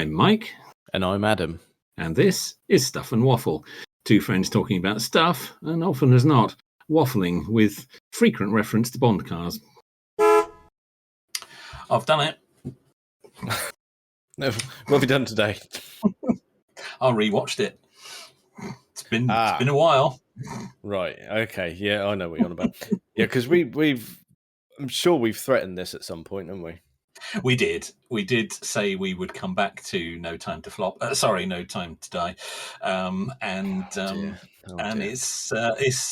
I'm Mike. And I'm Adam. And this is Stuff and Waffle. Two friends talking about stuff, and often as not, waffling with frequent reference to Bond cars. I've done it. What have you done today? I rewatched it. It's been a while. Right. Okay. Yeah, I know what you're on about. Yeah, because I'm sure we've threatened this at some point, haven't we? We did. We did say we would come back to No Time to Flop. No Time to Die.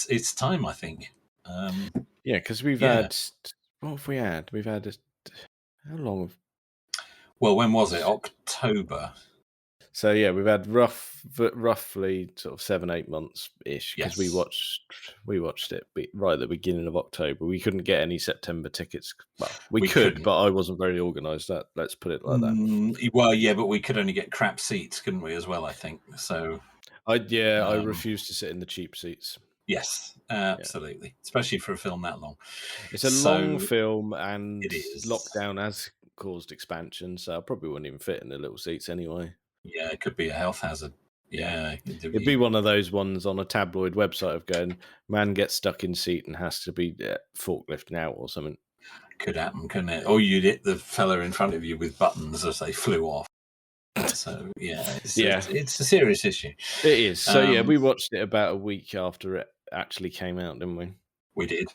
It's time, I think. Yeah, because we've had. What have we had? We've had. How long? Well, when was it? October. So yeah, we've had roughly sort of 7-8 months ish because we watched it right at the beginning of October. We couldn't get any September tickets. Well, we could, but I wasn't very organised. Let's put it like that. Well, yeah, but we could only get crap seats, couldn't we? As well, I think so. I refused to sit in the cheap seats. Yes, absolutely, yeah. Especially for a film that long. It's a long film, and lockdown has caused expansion, so I probably wouldn't even fit in the little seats anyway. Yeah, it could be a health hazard. Yeah. It'd be one of those ones on a tabloid website of going, man gets stuck in seat and has to be forklifting out or something. Could happen, couldn't it? Or you'd hit the fella in front of you with buttons as they flew off. So, it's a serious issue. It is. So, we watched it about a week after it actually came out, didn't we? We did.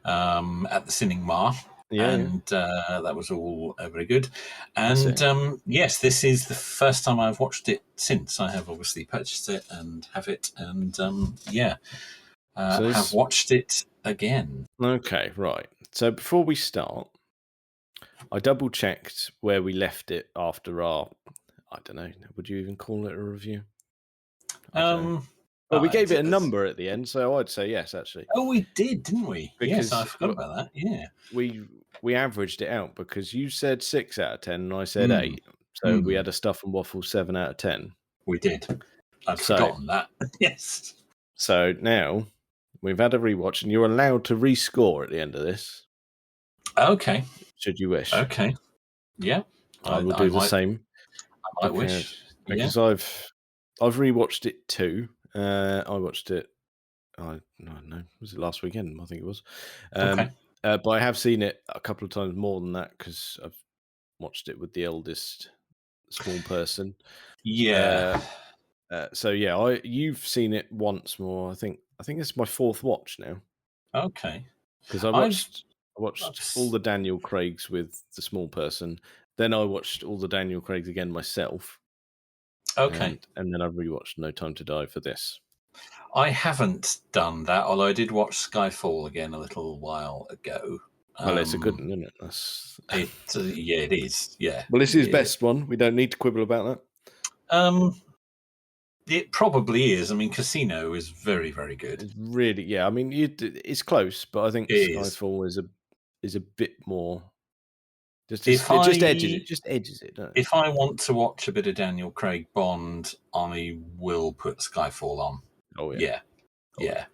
At the cinema. Yeah, and that was all very good. And yes, this is the first time I've watched it since. I have obviously purchased it and have it, and have watched it again. Okay, right. So before we start, I double checked where we left it after our, I don't know, would you even call it a review? Well, we gave it a number at the end, so I'd say yes, actually. Oh, we did, didn't we? Yes, I forgot about that. Yeah, we averaged it out because you said 6 out of 10 and I said 8, so we had a Stuff and Waffle 7 out of 10. We did. I'd forgotten that. Yes. So now we've had a rewatch, and you're allowed to rescore at the end of this. Okay. Should you wish? Okay. Yeah, I will do the same. I might wish because I've rewatched it too. I watched it. I don't know. Was it last weekend? I think it was. Okay. But I have seen it a couple of times more than that because I've watched it with the eldest small person. Yeah. You've seen it once more. I think it's my 4th watch now. Okay. Because I watched all the Daniel Craigs with the small person. Then I watched all the Daniel Craigs again myself. Okay. And then I rewatched No Time to Die for this. I haven't done that, although I did watch Skyfall again a little while ago. Well, it's a good one, isn't it? It is. Yeah. Well, it's his best one. We don't need to quibble about that. It probably is. I mean, Casino is very, very good. It's really, yeah. I mean, it's close, but I think Skyfall is a bit more. It just edges it. If I want to watch a bit of Daniel Craig Bond, I will put Skyfall on. Oh yeah. Yeah.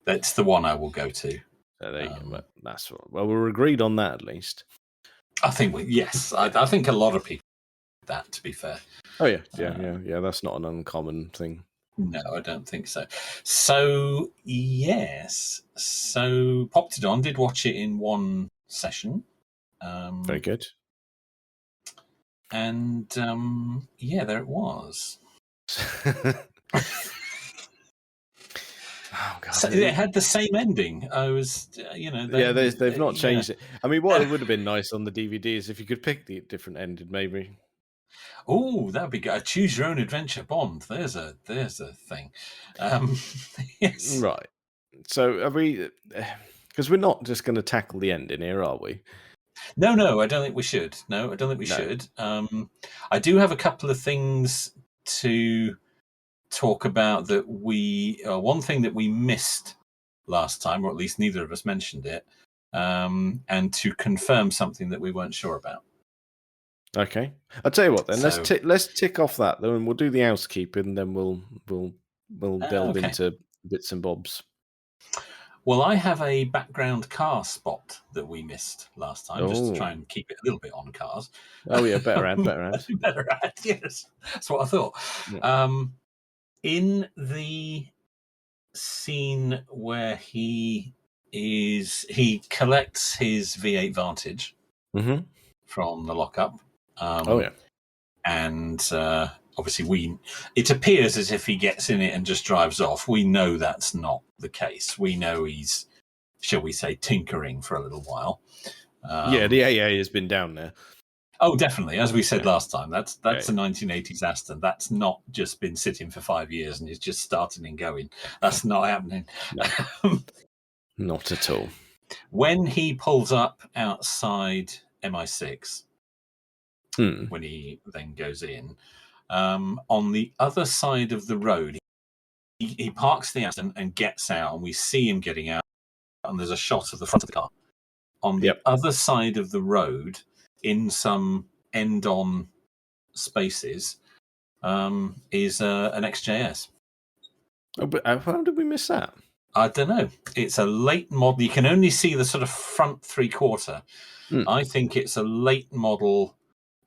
That's the one I will go to. So there you go. That's well, we're agreed on that at least. I think I think a lot of people do that. To be fair. Oh yeah. That's not an uncommon thing. No, I don't think so. So yes, popped it on. Did watch it in one session. Very good. And there it was. Oh God! So it had the same ending. I was, they've not changed it. I mean, what would have been nice on the DVD is if you could pick the different ending, maybe. Oh, that'd be good. Choose your own adventure Bond. There's a thing. Yes. Right. So are we? Because we're not just going to tackle the ending here, are we? No, I don't think we should. No, I don't think we should. I do have a couple of things to talk about that one thing that we missed last time, or at least neither of us mentioned it, and to confirm something that we weren't sure about. Okay, I'll tell you what then. Let's tick off that, then we'll do the housekeeping, and then we'll delve into bits and bobs. Well, I have a background car spot that we missed last time, just to try and keep it a little bit on cars. Oh yeah, better add. Better add, yes. That's what I thought. Yeah. In the scene where he collects his V8 Vantage from the lockup. And obviously it appears as if he gets in it and just drives off. We know that's not the case. We know he's, shall we say, tinkering for a little while. The AA has been down there. Oh, definitely. As we said last time, that's a 1980s Aston. That's not just been sitting for 5 years and is just starting and going. That's not happening. No. Not at all. When he pulls up outside MI6, when he then goes in, on the other side of the road, he parks the Aston and gets out, and we see him getting out, and there's a shot of the front of the car. On the other side of the road, in some end-on spaces, is an XJS. Oh, but how did we miss that? I don't know. It's a late model. You can only see the sort of front three-quarter. I think it's a late model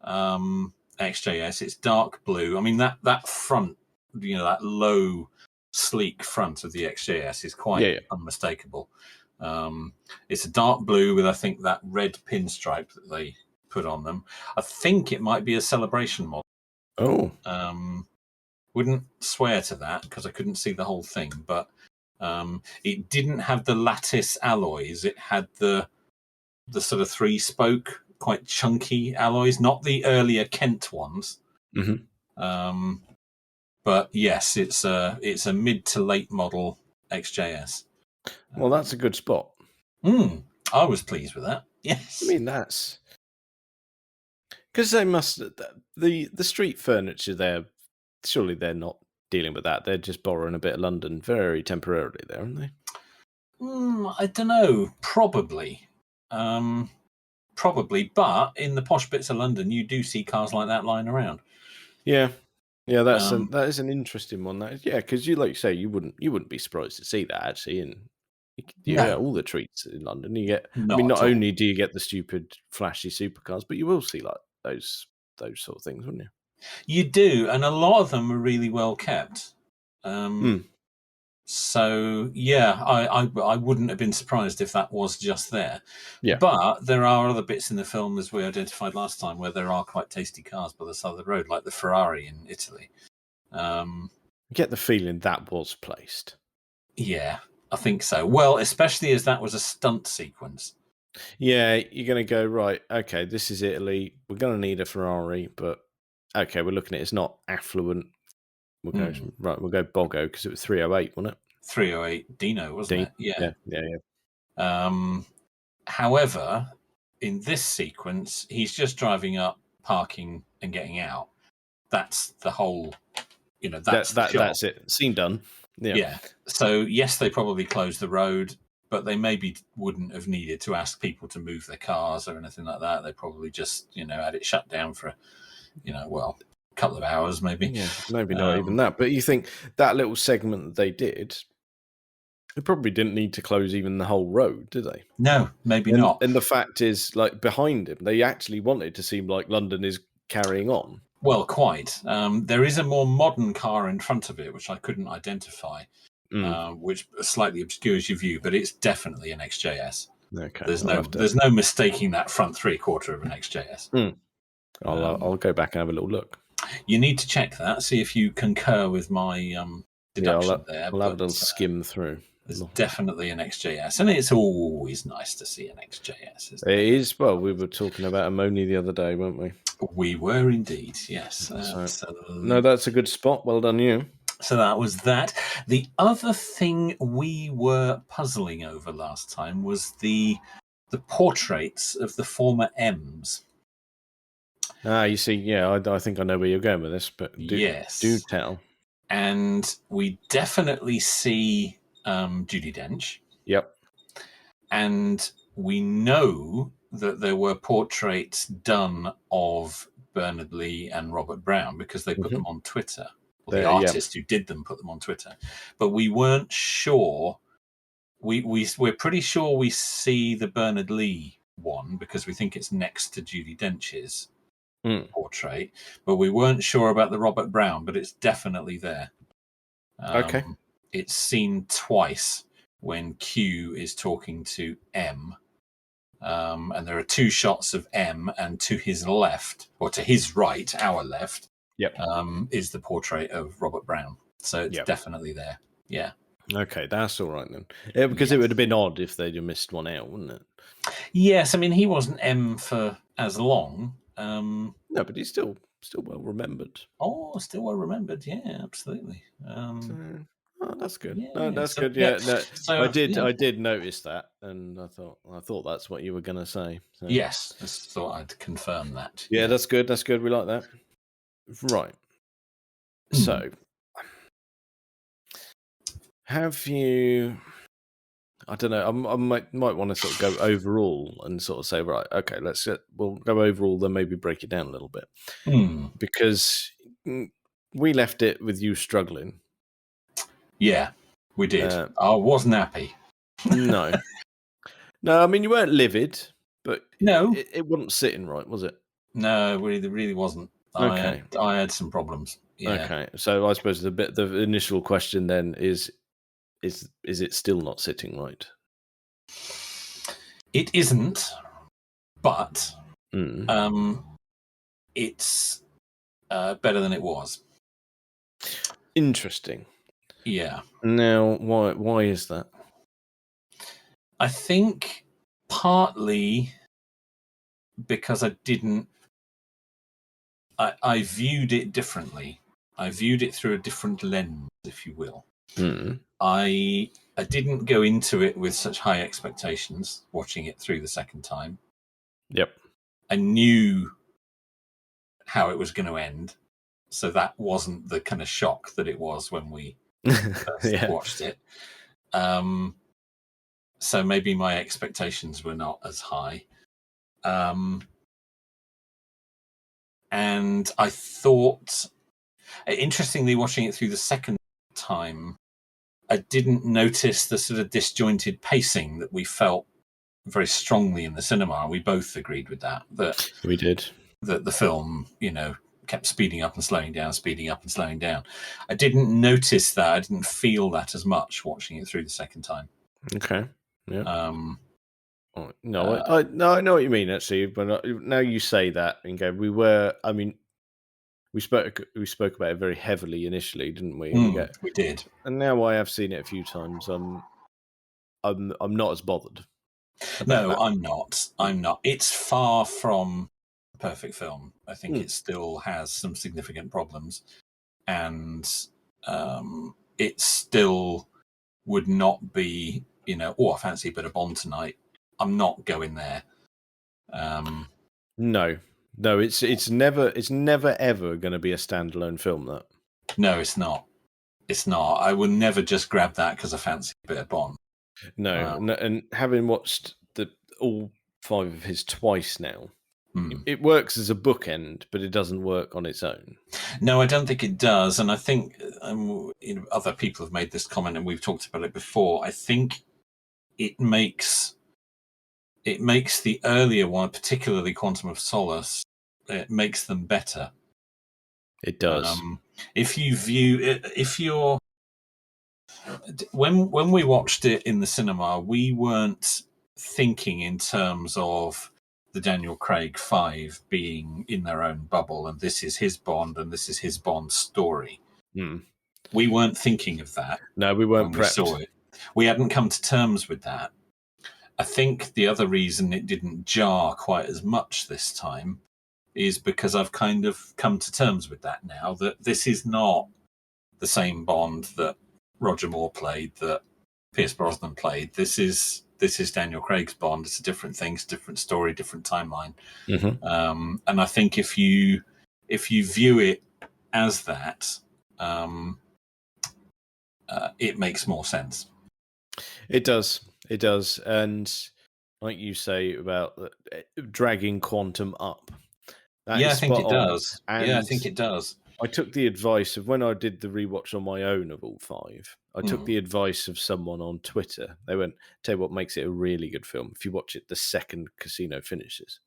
XJS. It's dark blue. I mean, that front, that low, sleek front of the XJS is quite unmistakable. It's a dark blue with, I think, that red pinstripe that they put on them. I think it might be a celebration model. Oh. Wouldn't swear to that because I couldn't see the whole thing, but it didn't have the lattice alloys. It had the sort of 3-spoke, quite chunky alloys, not the earlier Kent ones. But yes, it's a mid to late model XJS. Well, that's a good spot. I was pleased with that. Yes. I mean, that's because they must the street furniture there. Surely they're not dealing with that. They're just borrowing a bit of London very temporarily there, aren't they? I don't know. Probably. But in the posh bits of London, you do see cars like that lying around. Yeah, that is an interesting one. Because you, like you say, you wouldn't be surprised to see that actually. And you get all the treats in London. You get, not only do you get the stupid flashy supercars, but you will see like those sort of things, wouldn't you? You do, and a lot of them are really well kept. So yeah, I wouldn't have been surprised if that was just there. Yeah. But there are other bits in the film, as we identified last time, where there are quite tasty cars by the side of the road, like the Ferrari in Italy. I get the feeling that was placed. Yeah, I think so. Well, especially as that was a stunt sequence. Yeah, you're going to go, right, okay, this is Italy. We're going to need a Ferrari, but okay, we're looking at it's not affluent. We'll go we'll go Bogo because it was 308, wasn't it? 308 Dino, wasn't it? Yeah. However, in this sequence, he's just driving up, parking, and getting out. That's the whole, that's it. Scene done. Yeah. So yes, they probably closed the road, but they maybe wouldn't have needed to ask people to move their cars or anything like that. They probably just, had it shut down for, a couple of hours, maybe. Yeah, maybe not even that. But you think that little segment that they did, they probably didn't need to close even the whole road, did they? No, maybe not. And the fact is, like, behind him, they actually wanted to seem like London is carrying on. Well, quite. There is a more modern car in front of it, which I couldn't identify, which slightly obscures your view, but it's definitely an XJS. Okay. There's no mistaking that front 3/4 of an XJS. I'll go back and have a little look. You need to check that, see if you concur with my deduction there. I'll have a little skim through. There's definitely an XJS, and it's always nice to see an XJS. It is. Well, we were talking about them only the other day, weren't we? We were indeed, yes. No, that's a good spot. Well done, you. So that was that. The other thing we were puzzling over last time was the portraits of the former M's. You see, I think I know where you're going with this, but do tell. And we definitely see Judi Dench. Yep. And we know that there were portraits done of Bernard Lee and Robert Brown because they put them on Twitter. Well, the artist who did them put them on Twitter. But we weren't sure we're pretty sure we see the Bernard Lee one because we think it's next to Judi Dench's portrait, but we weren't sure about the Robert Brown, but it's definitely there. Okay. It's seen twice when Q is talking to M. And there are two shots of M, and to his left, or to his right, our left, is the portrait of Robert Brown. So it's definitely there. Yeah. Okay, that's all right then. Yeah, because it would have been odd if they'd have missed one out, wouldn't it? Yes, I mean, he wasn't M for as long. No, but he's still well remembered. Oh, still well remembered. Yeah, absolutely. That's good. Yeah, no, that's so, good. yeah. Yeah, no, So, I did notice that, and I thought that's what you were going to say. So. Yes, just thought I'd confirm that. Yeah, that's good. That's good. We like that. Right. So, have you? I don't know. I might want to sort of go overall and sort of say, right, okay, we'll go overall, then maybe break it down a little bit, because we left it with you struggling. Yeah, we did. I wasn't happy. No. No, I mean, you weren't livid, but no, it wasn't sitting right, was it? No, it really wasn't. Okay. I had some problems. Yeah. Okay, so I suppose the initial question then is it still not sitting right? It isn't, but it's better than it was. Interesting. Yeah. Now, why is that? I think partly because I viewed it differently. I viewed it through a different lens, if you will. I didn't go into it with such high expectations watching it through the second time. Yep. I knew how it was going to end, so that wasn't the kind of shock that it was when we first watched it. So maybe my expectations were not as high. And I thought, interestingly, watching it through the second time, I didn't notice the sort of disjointed pacing that we felt very strongly in the cinema. We both agreed with that. We did. That the film, kept speeding up and slowing down, speeding up and slowing down. I didn't notice that. I didn't feel that as much watching it through the second time. Okay. Yeah. No, I know what you mean actually, but now you say that, and go, we spoke about it very heavily initially, didn't we? We did. And now I have seen it a few times. I'm not as bothered. No, I'm not. It's far from a perfect film. I think it still has some significant problems, and it still would not be, I fancy a bit of Bond tonight. I'm not going there. No, it's never ever going to be a standalone film. That no, it's not. It's not. I will never just grab that because I fancy a bit of Bond. No, and having watched all 5 of his twice now, it works as a bookend, but it doesn't work on its own. No, I don't think it does, and I think other people have made this comment, and we've talked about it before. I think it makes the earlier one, particularly Quantum of Solace, it makes them better. It does. When we watched it in the cinema, we weren't thinking in terms of the Daniel Craig 5 being in their own bubble, and this is his Bond, and this is his Bond story. We weren't thinking of that. No, we weren't when prepped. We saw it. We hadn't come to terms with that. I think the other reason it didn't jar quite as much this time is because I've kind of come to terms with that now, that this is not the same Bond that Roger Moore played, that Pierce Brosnan played. This is Daniel Craig's Bond. It's a different thing, it's a different story, different timeline. And I think if you view it as that, it makes more sense. It does. And like you say about dragging Quantum up. I think it does. And I think it does. I took the advice of when I did the rewatch on my own of all 5. I took the advice of someone on Twitter. They went, "Tell you what makes it a really good film. If you watch it the second Casino finishes,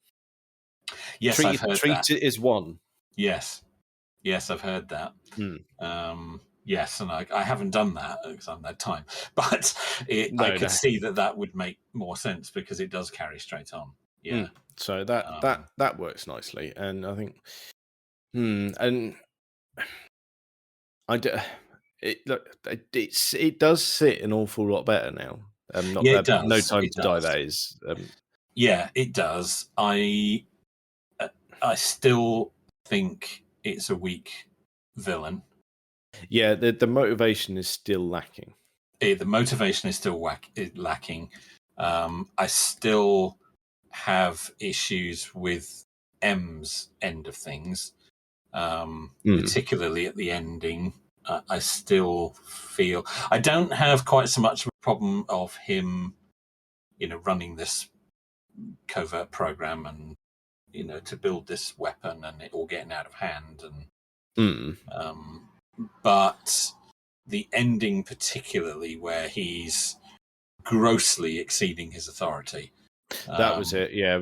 Yes, I've heard treat that. it as one." Yes, I've heard that. Yes, and I haven't done that because I haven't had time. But I could see that would make more sense because it does carry straight on. Yeah. So that works nicely, and I think, and I do. It does sit an awful lot better now. Yeah, it does. No Time It to Die. does. That is. Yeah, it does. I still think it's a weak villain. Yeah, the motivation is still lacking. The motivation is still lacking. I still have issues with M's end of things, particularly at the ending. I still feel I don't have quite so much of a problem of him, running this covert program and to build this weapon and it all getting out of hand but the ending, particularly where he's grossly exceeding his authority. That was it. Yeah.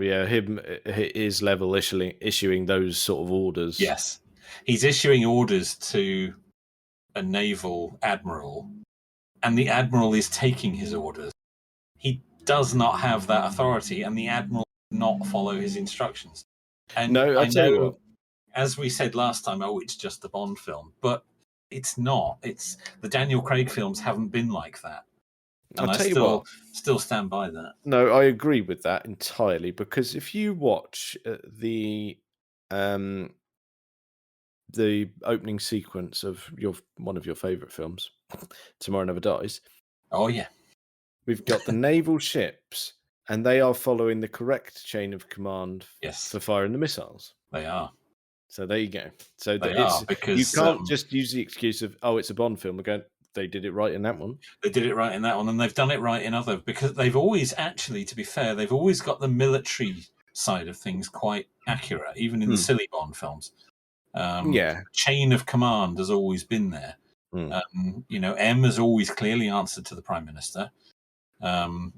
His level issuing those sort of orders. Yes, he's issuing orders to a naval admiral, and the admiral is taking his orders. He does not have that authority, and the admiral does not follow his instructions. And no, I know, as we said last time, it's just a Bond film, but it's not. It's the Daniel Craig films haven't been like that. And I still stand by that. No, I agree with that entirely, because if you watch the opening sequence of one of your favourite films, Tomorrow Never Dies. Oh, yeah. We've got the naval ships, and they are following the correct chain of command for firing the missiles. They are. So there you go. So because you can't just use the excuse of, it's a Bond film. Again, they did it right in that one. They did it right in that one, and they've done it right in other, because they've always, actually, to be fair, they've always got the military side of things quite accurate, even in the silly Bond films. Chain of command has always been there. M has always clearly answered to the Prime Minister. The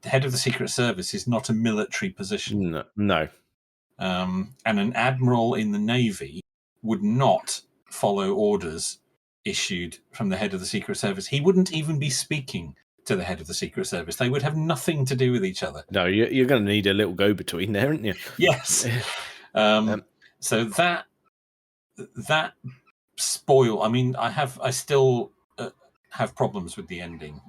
head of the Secret Service is not a military position. No. And an admiral in the Navy would not follow orders issued from the head of the Secret Service. He wouldn't even be speaking to the head of the Secret Service. They would have nothing to do with each other. No, you're going to need a little go-between there, aren't you? Yes. So that spoil. I mean, I still have problems with the ending.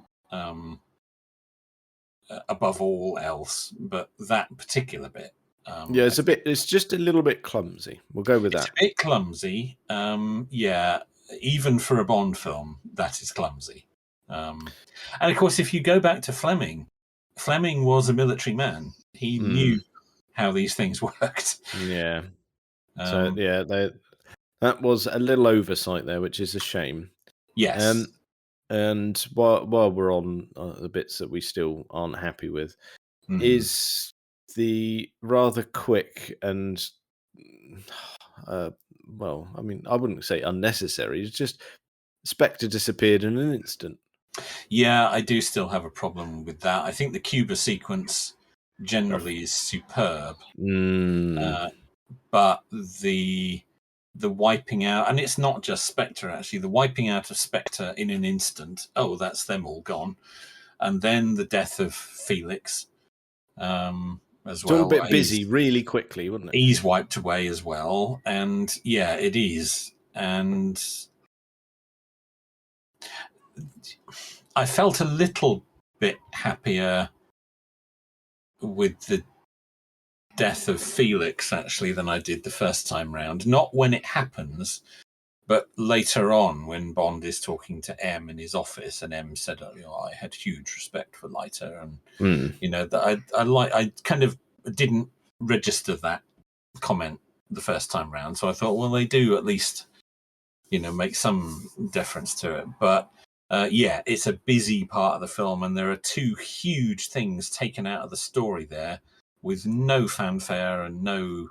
Above all else, but that particular bit. It's just a little bit clumsy. We'll go with that. It's a bit clumsy. Even for a Bond film, that is clumsy. And of course, if you go back to Fleming was a military man. He knew how these things worked. Yeah. That was a little oversight there, which is a shame. Yes. And while we're on the bits that we still aren't happy with, is the rather quick and, I wouldn't say unnecessary. It's just Spectre disappeared in an instant. Yeah, I do still have a problem with that. I think the Cuba sequence generally is superb. But the wiping out, and it's not just Spectre, actually, the wiping out of Spectre in an instant, that's them all gone. And then the death of Felix as well. It's all a bit busy really quickly, wasn't it? He's wiped away as well. And yeah, it is. And I felt a little bit happier with the death of Felix, actually, than I did the first time round. Not when it happens, but later on when Bond is talking to M in his office, and M said, I had huge respect for Leiter, and that I kind of didn't register that comment the first time round. So I thought, well, they do at least make some deference to it. But it's a busy part of the film, and there are two huge things taken out of the story there with no fanfare and no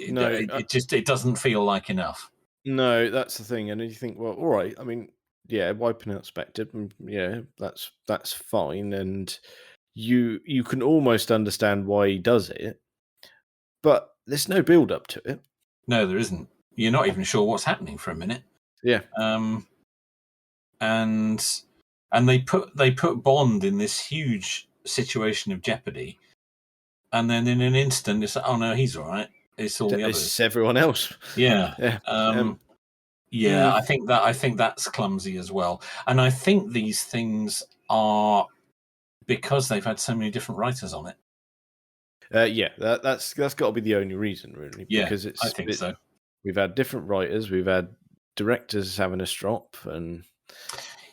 No, it doesn't feel like enough. No, that's the thing, and you think, well, all right. I mean, yeah, wiping out Spectre, yeah, that's fine, and you can almost understand why he does it, but there's no build up to it. No, there isn't. You're not even sure what's happening for a minute. Yeah. And they put Bond in this huge situation of jeopardy, and then in an instant it's like, oh no, he's all right. It's all the others. It's everyone else. Yeah. Yeah. I think that's clumsy as well. And I think these things are because they've had so many different writers on it. Yeah, that's got to be the only reason, really. Yeah, because I think so. We've had different writers, we've had directors having a strop, and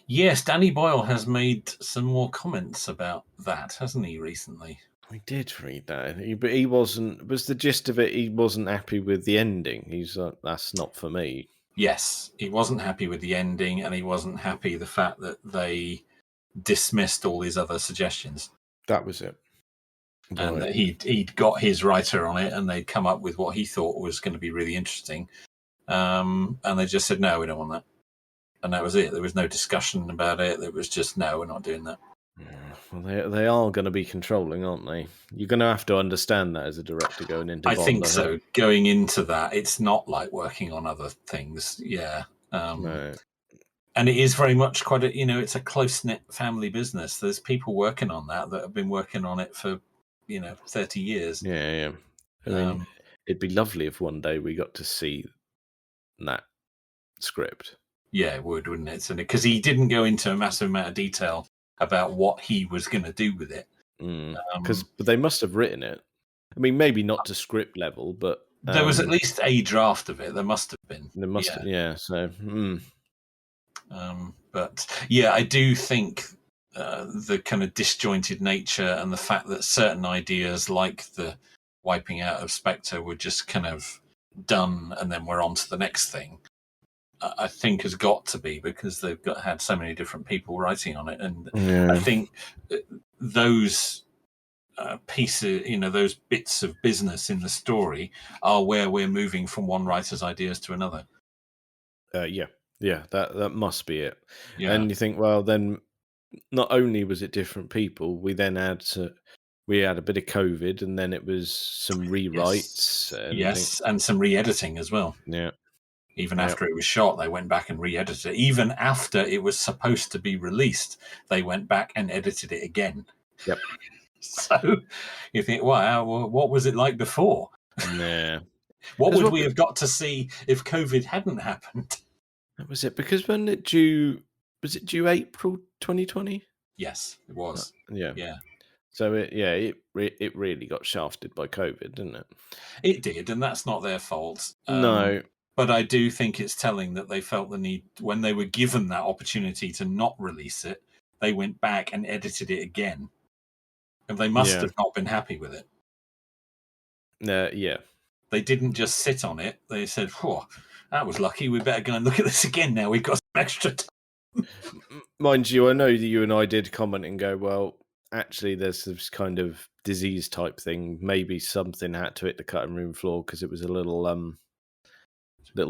yes, Danny Boyle has made some more comments about that, hasn't he, recently? We did read that, but he wasn't. Was the gist of it? He wasn't happy with the ending. He's like, that's not for me. Yes, he wasn't happy with the ending, and he wasn't happy the fact that they dismissed all his other suggestions. That was it. And that he'd got his writer on it, and they'd come up with what he thought was going to be really interesting. And they just said, no, we don't want that. And that was it. There was no discussion about it. It was just, no, we're not doing that. Well, they are going to be controlling, aren't they? You're going to have to understand that as a director going into Bond. I think so. Going into that, it's not like working on other things. Yeah. No. And it is very much quite a, it's a close-knit family business. There's people working on that have been working on it for, 30 years. Yeah. I mean, it'd be lovely if one day we got to see that script. Yeah, it would, wouldn't it? Because he didn't go into a massive amount of detail about what he was going to do with it. But they must have written it. I mean, maybe not to script level, but there was at least a draft of it. There must have been. There must have, yeah. So, but yeah, I do think the kind of disjointed nature and the fact that certain ideas, like the wiping out of Spectre, were just kind of done, and then we're on to the next thing. I think has got to be because they've had so many different people writing on it, and I think those pieces, those bits of business in the story are where we're moving from one writer's ideas to another. Yeah, that must be it. Yeah. And you think, well, then not only was it different people, we then had we had a bit of COVID, and then it was some rewrites. And some re-editing as well. Yeah. Even after it was shot, they went back and re-edited it. Even after it was supposed to be released, they went back and edited it again. Yep. So you think, wow, what was it like before? Yeah. What would we have got to see if COVID hadn't happened? That was it. Because when it due, was it due April 2020? Yes, it was. Yeah. So it really got shafted by COVID, didn't it? It did, and that's not their fault. No. But I do think it's telling that they felt the need, when they were given that opportunity to not release it, they went back and edited it again. And they must have not been happy with it. Yeah. They didn't just sit on it. They said, "Whoa, that was lucky. We better go and look at this again now. We've got some extra time." Mind you, I know that you and I did comment and go, well, actually, there's this kind of disease type thing. Maybe something had to hit the cutting room floor because it was a little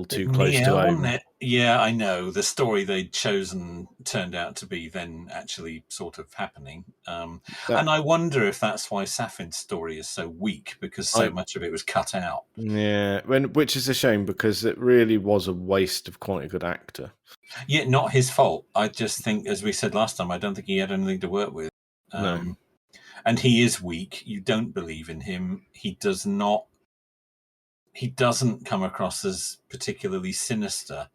too close to home. Yeah, I know. The story they'd chosen turned out to be then actually sort of happening. And I wonder if that's why Safin's story is so weak, because so much of it was cut out. Yeah, which is a shame, because it really was a waste of quite a good actor. Yeah, not his fault. I just think, as we said last time, I don't think he had anything to work with. No. And he is weak. You don't believe in him. He doesn't come across as particularly sinister,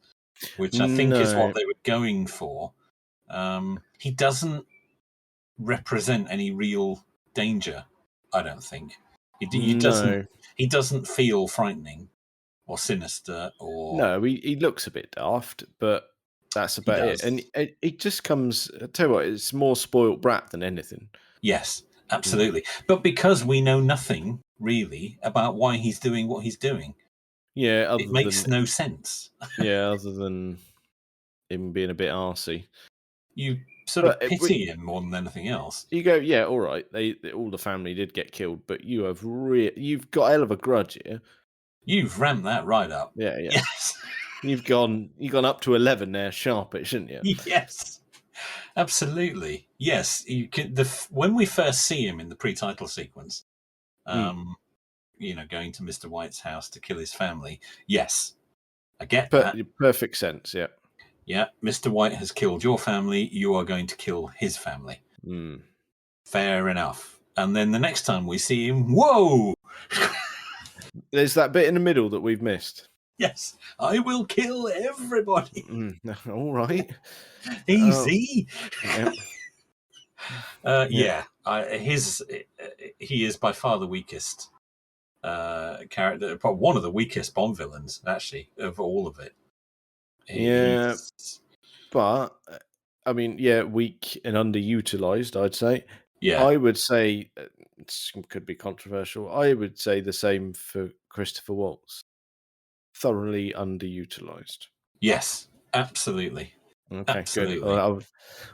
which I think is what they were going for. He doesn't represent any real danger, I don't think. He doesn't feel frightening or sinister. No, he looks a bit daft, but that's about it. And it just comes, I tell you what, it's more spoiled brat than anything. Yes, absolutely. But because we know nothing really about why he's doing what he's doing. Yeah, it makes no sense. Yeah, other than him being a bit arsey. You sort of pity him more than anything else. You go, yeah, all right. All the family did get killed, but you've got a hell of a grudge here. You've ramped that right up. Yeah. Yes. You've gone up to 11 there, sharpish, shouldn't you? Yes. Absolutely. Yes. You can, when we first see him in the pre-title sequence, going to Mr. White's house to kill his family. Yes. I get that. Perfect sense, yeah. Yeah, Mr. White has killed your family. You are going to kill his family. Fair enough. And then the next time we see him, whoa! There's that bit in the middle that we've missed. Yes, I will kill everybody. All right. Easy. Yeah. He is by far the weakest character, probably one of the weakest Bond villains, actually, of all of it. But I mean, weak and underutilized, I'd say. Yeah, I would say it could be controversial. I would say the same for Christopher Waltz. Thoroughly underutilized. Yes, absolutely. Okay, absolutely. Good.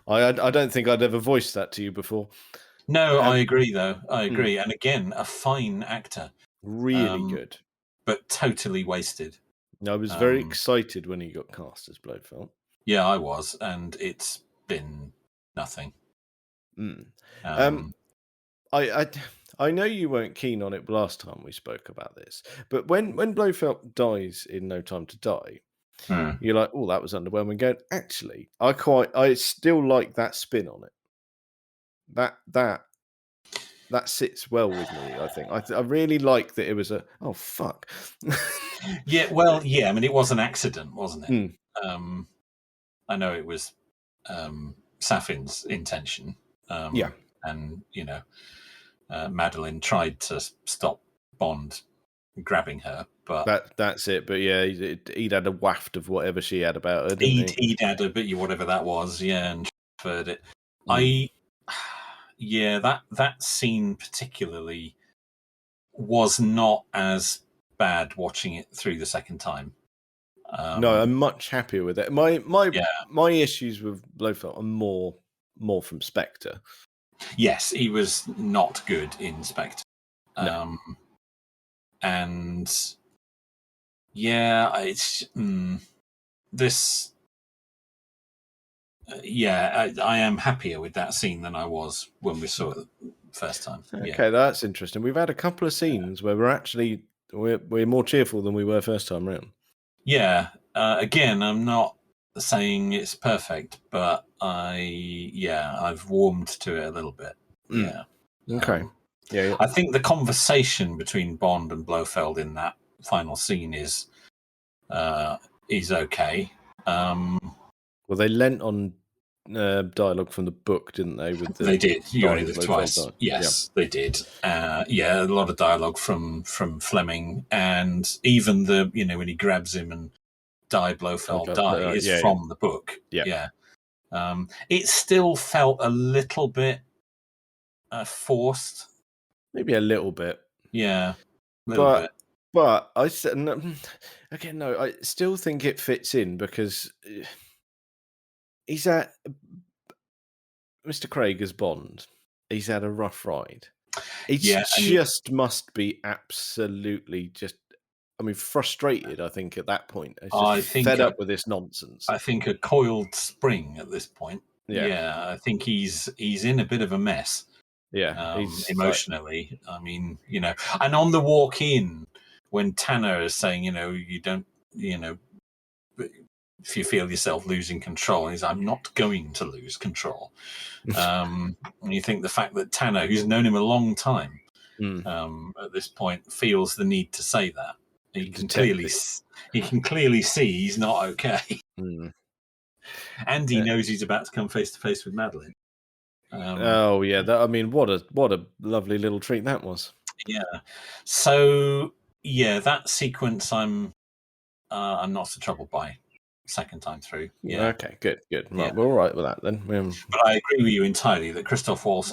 I don't think I'd ever voiced that to you before. No, I agree, though. I agree. And again, a fine actor. Really good. But totally wasted. I was very excited when he got cast as Blofeld. Yeah, I was. And it's been nothing. I know you weren't keen on it last time we spoke about this, but when Blofeld dies in No Time to Die, you're like, oh, that was underwhelming. Going, actually, I still like that spin on it. That sits well with me. I think I really like that it was oh fuck. Yeah, well, yeah. I mean, it was an accident, wasn't it? I know it was Safin's intention. And Madeline tried to stop Bond grabbing her, but that's it. But yeah, he'd had a waft of whatever she had about her. He'd had a bit, whatever that was, and transferred it. That scene particularly was not as bad watching it through the second time. No, I'm much happier with it. My issues with Blofeld are more from Spectre. Yes, he was not good in Spectre. No. And yeah, it's this. I am happier with that scene than I was when we saw it the first time. Okay, that's interesting. We've had a couple of scenes where we're more cheerful than we were first time round. Yeah. Again, I'm not saying it's perfect, but I've warmed to it a little bit. Yeah. Okay. I think the conversation between Bond and Blofeld in that final scene is okay. Well, they lent on dialogue from the book, didn't they? They did. You only live twice. Yes, they did. A lot of dialogue from Fleming, and even the when he grabs him and Blofeld die is from the book. Yeah. It still felt a little bit forced. Maybe a little bit. Yeah, a little bit. But I said again, no. I still think it fits in because he's at Mr. Craig as Bond. He's had a rough ride. It must be absolutely just. I mean, frustrated. I think at that point, I think fed up with this nonsense. I think a coiled spring at this point. Yeah, I think he's in a bit of a mess. Yeah, emotionally. I mean, and on the walk in, when Tanner is saying, you don't, if you feel yourself losing control, he's, I'm not going to lose control. And you think the fact that Tanner, who's known him a long time, at this point, feels the need to say that. He can clearly see he's not okay. And he knows he's about to come face to face with Madeline. What a lovely little treat that was. Yeah. So that sequence I'm not so troubled by second time through. Yeah. Okay, good. Right, we're all right with that then. But I agree with you entirely that Christoph Waltz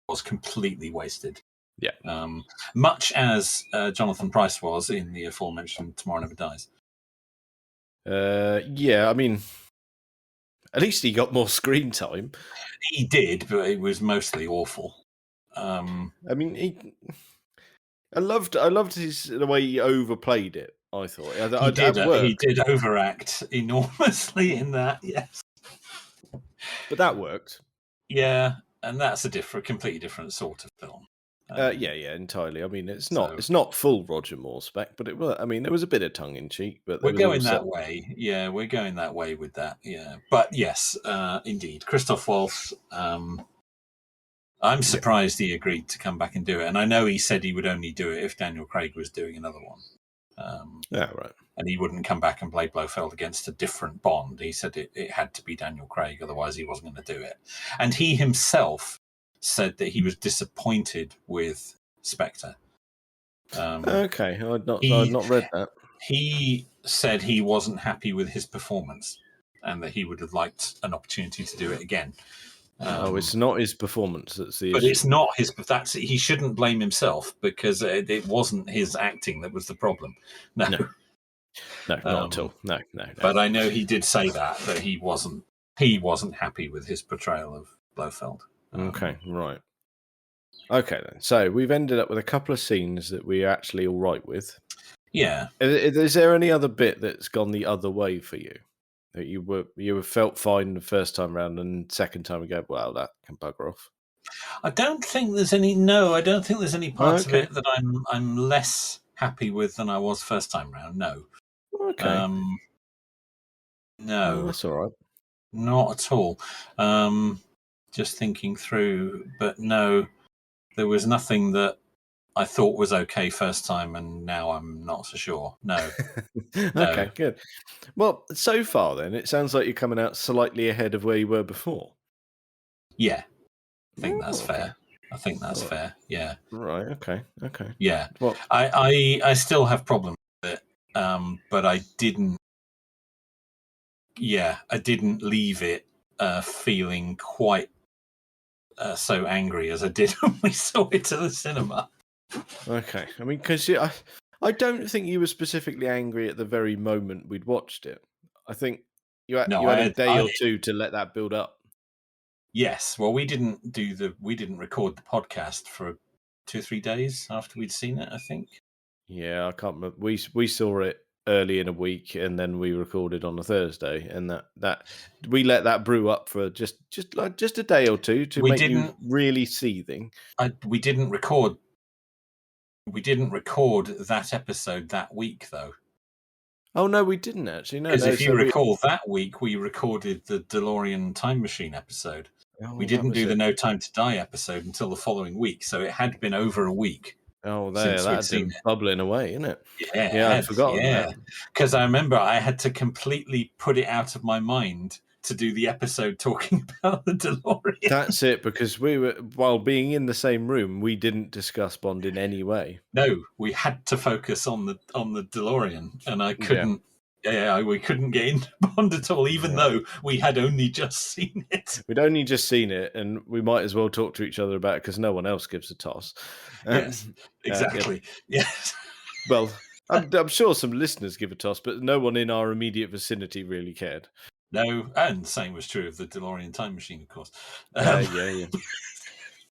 was completely wasted. Yeah. Much as Jonathan Pryce was in the aforementioned Tomorrow Never Dies. I mean, at least he got more screen time. He did, but it was mostly awful. I mean, I loved the way he overplayed it. I thought He that did overact enormously in that. Yes, but that worked. Yeah, and that's a completely different sort of film. Yeah, entirely. I mean, it's not full Roger Moore spec, but it was. I mean, there was a bit of tongue in cheek, but we're going that way. Yeah, we're going that way with that. Yeah, but yes, indeed, Christoph Waltz. I'm surprised he agreed to come back and do it, and I know he said he would only do it if Daniel Craig was doing another one. Right. And he wouldn't come back and play Blofeld against a different Bond. He said it had to be Daniel Craig, otherwise he wasn't going to do it. And he himself said that he was disappointed with Spectre. Okay, I'd not read that. He said he wasn't happy with his performance and that he would have liked an opportunity to do it again. It's not his performance that's the issue. But it's not his. He shouldn't blame himself because it wasn't his acting that was the problem. No, not at all. No. But I know he did say that he wasn't happy with his portrayal of Blofeld. Okay, right. Okay, then. So we've ended up with a couple of scenes that we're actually all right with. Yeah. Is there any other bit that's gone the other way for you? That you felt fine the first time round, and second time we go, well, that can bugger off. I don't think there's any. No, I don't think there's any parts of it that I'm less happy with than I was first time round. No. Okay. No, that's all right. Not at all. Just thinking through, but no, there was nothing that I thought was okay first time, and now I'm not so sure. No. Okay, good. Well, so far then, it sounds like you're coming out slightly ahead of where you were before. Yeah, I think that's fair. I think that's fair. Yeah. Right. Okay. Yeah. Well, I still have problems with it, but I didn't. Yeah, I didn't leave it feeling quite so angry as I did when we saw it at the cinema. Okay. I mean, because I don't think you were specifically angry at the very moment we'd watched it. I think you had a day or two to let that build up. Yes. Well, we didn't record the podcast for 2 or 3 days after we'd seen it, I think. Yeah, I can't remember. We saw it early in a week, and then we recorded on a Thursday, and that we let that brew up for just a day or two to make you really seething. We didn't record that episode that week, though. Oh no, we didn't actually. No, because if you recall, that week we recorded the DeLorean Time Machine episode. We didn't do the No Time to Die episode until the following week, so it had been over a week. Oh, that's been bubbling away, isn't it? Yeah, I'd forgotten that. Because I remember I had to completely put it out of my mind to do the episode talking about the DeLorean. That's it, because while being in the same room, we didn't discuss Bond in any way. No, we had to focus on the DeLorean, and I couldn't. Yeah, we couldn't get into Bond at all, even though we had only just seen it. We'd only just seen it, and we might as well talk to each other about it because no one else gives a toss. Yes, exactly. Yes. Well, I'm sure some listeners give a toss, but no one in our immediate vicinity really cared. No, and the same was true of the DeLorean Time Machine, of course. Yeah.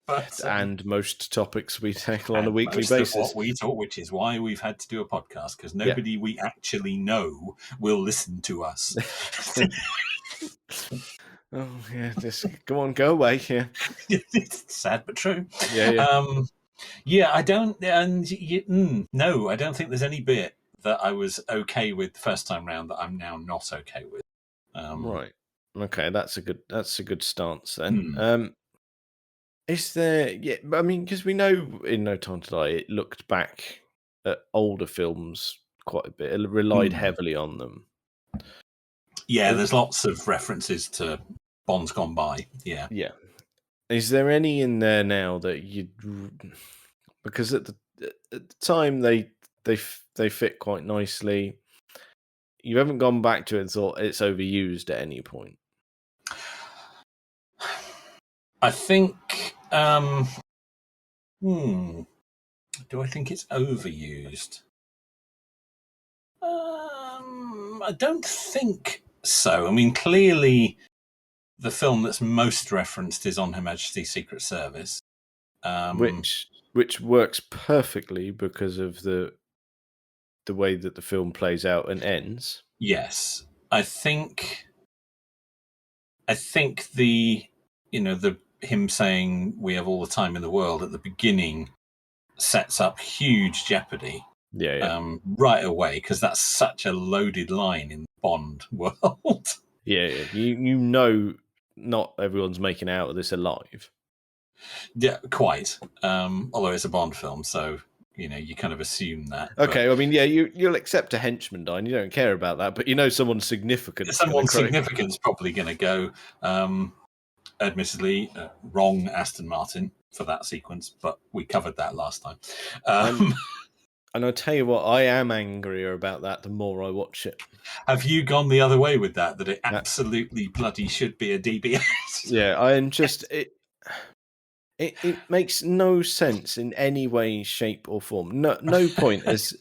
But, and most topics we tackle on a weekly basis. Of what we talk, which is why we've had to do a podcast, because nobody we actually know will listen to us. Oh yeah, just go away. Yeah, it's sad but true. Yeah. I don't, no, I don't think there's any bit that I was okay with the first time round that I'm now not okay with. Right. Okay, that's a good stance then. Is there? Yeah, I mean, because we know in No Time to Die, it looked back at older films quite a bit. It relied heavily on them. Yeah, there's lots of references to Bonds gone by. Yeah. Is there any in there now that because at the time they fit quite nicely. You haven't gone back to it and thought it's overused at any point? I think. Do I think it's overused? I don't think so. I mean, clearly, the film that's most referenced is On Her Majesty's Secret Service. Which which works perfectly because of the way that the film plays out and ends. Yes, I think the him saying we have all the time in the world at the beginning sets up huge jeopardy. Right away, because that's such a loaded line in the Bond world. Yeah. Not everyone's making out of this alive. Yeah, quite. Although it's a Bond film, so you kind of assume that. Okay, I mean, yeah, you'll accept a henchman dying. You don't care about that, but someone significant. Someone significant's probably going to go. Admittedly, wrong Aston Martin for that sequence, but we covered that last time. And I tell you what, I am angrier about that the more I watch it. Have you gone the other way with that it absolutely bloody should be a DBS? Yeah, I am just... It makes no sense in any way, shape or form. No point has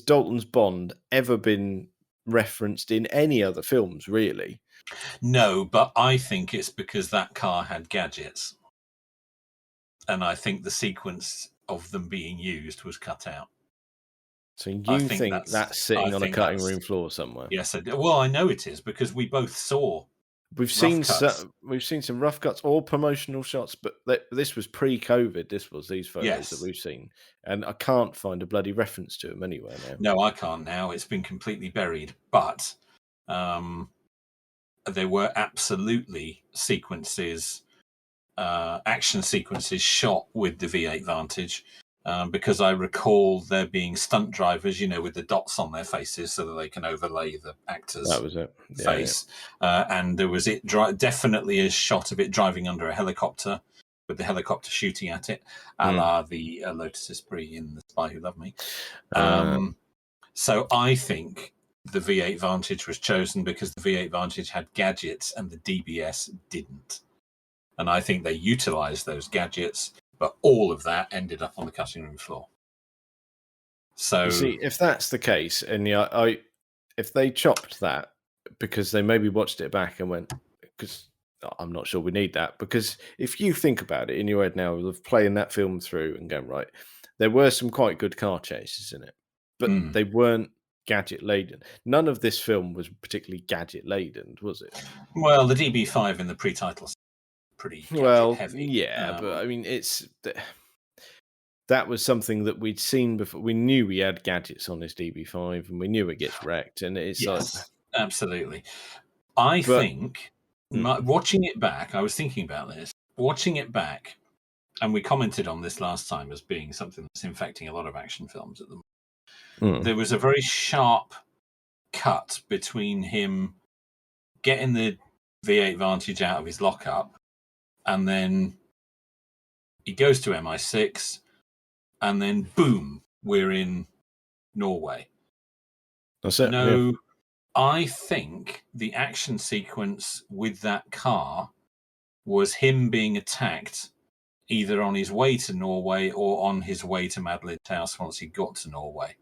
Dalton's Bond ever been referenced in any other films, really. No, but I think it's because that car had gadgets. And I think the sequence of them being used was cut out. So you think that's sitting on a cutting room floor somewhere? Yes, I do. Well, I know it is because we both saw. We've seen some rough cuts or promotional shots, but this was pre-COVID. This was these photos that we've seen, and I can't find a bloody reference to them anywhere now. No, I can't now. It's been completely buried. But there were absolutely sequences, action sequences shot with the V8 Vantage. Because I recall there being stunt drivers, with the dots on their faces so that they can overlay the actor's face. Yeah. And there was definitely a shot of it driving under a helicopter with the helicopter shooting at it, a la the Lotus Esprit in The Spy Who Loved Me. So I think the V8 Vantage was chosen because the V8 Vantage had gadgets and the DBS didn't. And I think they utilized those gadgets, but all of that ended up on the cutting room floor. So, you see, if that's the case, and if they chopped that because they maybe watched it back and went, because I'm not sure we need that. Because if you think about it in your head now of playing that film through and going, right, there were some quite good car chases in it, but they weren't gadget laden. None of this film was particularly gadget laden, was it? Well, the DB5 in the pre-titles pretty heavy. Yeah, but I mean, that was something that we'd seen before. We knew we had gadgets on this DB5, and we knew it gets wrecked. And it's absolutely. I think watching it back, I was thinking about this. Watching it back, and we commented on this last time as being something that's infecting a lot of action films at the moment. There was a very sharp cut between him getting the V8 Vantage out of his lockup, and then he goes to MI6, and then boom, we're in Norway. That's it. No, I think the action sequence with that car was him being attacked either on his way to Norway or on his way to Madeline's house once he got to Norway.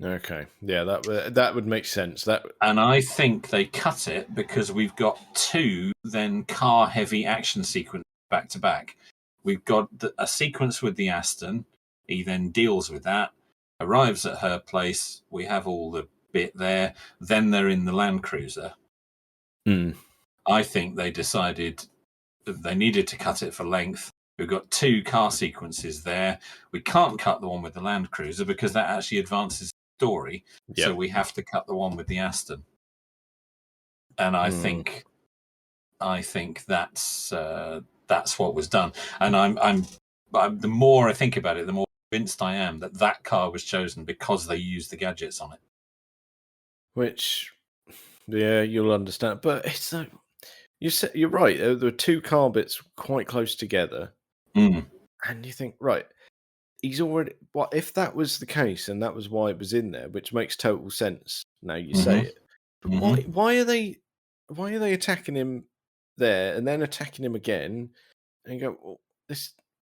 Okay, yeah, that would make sense. And I think they cut it because we've got two then car-heavy action sequences back to back. We've got a sequence with the Aston. He then deals with that, arrives at her place. We have all the bit there. Then they're in the Land Cruiser. I think they decided that they needed to cut it for length. We've got two car sequences there. We can't cut the one with the Land Cruiser because that actually advances the story. Yep. So we have to cut the one with the Aston. And I think that's what was done. And I'm the more I think about it, the more convinced I am that car was chosen because they used the gadgets on it. Which, yeah, you'll understand. But it's like, you're right. There were two car bits quite close together. And you think, right, he's already... What if that was the case and that was why it was in there, which makes total sense now you say it. But why are they attacking him there and then attacking him again? And you go, well,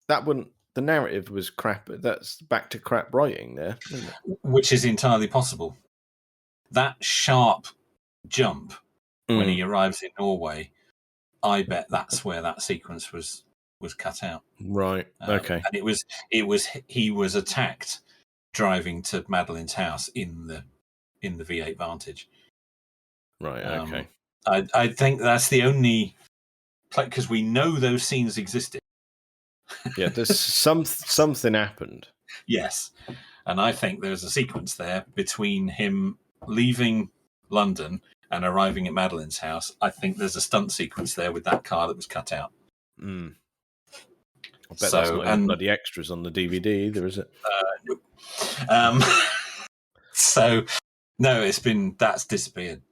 that wouldn't... The narrative was crap. That's back to crap writing there, isn't it? Which is entirely possible. That sharp jump when he arrives in Norway, I bet that's where that sequence was was cut out. Right. Okay. And he was attacked driving to Madeline's house in the V8 Vantage. Right. Okay. I think that's the only because we know those scenes existed. Yeah, there's something happened. Yes, and I think there's a sequence there between him leaving London and arriving at Madeline's house. I think there's a stunt sequence there with that car that was cut out. I bet that's not in the bloody extras on the DVD either, is it? No. So no, that's disappeared.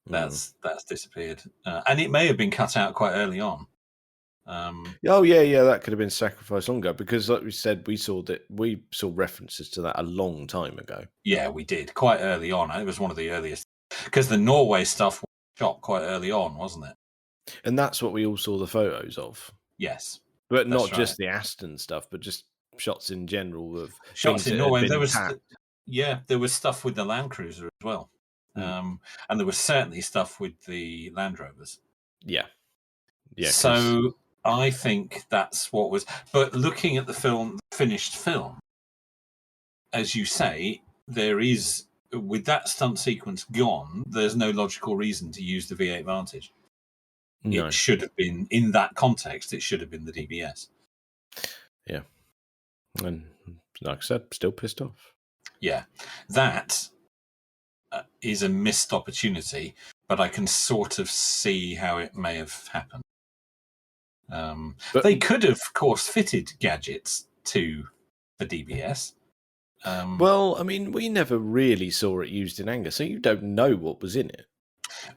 That's disappeared, and it may have been cut out quite early on. That could have been sacrificed longer because, like we said, we saw references to that a long time ago. Yeah, we did quite early on. It was one of the earliest because the Norway stuff was shot quite early on, wasn't it? And that's what we all saw the photos of. Yes, but not just the Aston stuff, but just shots in general of shots in Norway. There was there was stuff with the Land Cruiser as well, and there was certainly stuff with the Land Rovers. Yeah. So I think that's what was. But looking at the finished film, as you say, there is, with that stunt sequence gone, there's no logical reason to use the V8 Vantage. No. It should have been, in that context, it should have been the DBS. Yeah. And like I said, still pissed off. Yeah. That is a missed opportunity, but I can sort of see how it may have happened. But they could have, of course, fitted gadgets to the DBS. Well, I mean, we never really saw it used in anger, so you don't know what was in it.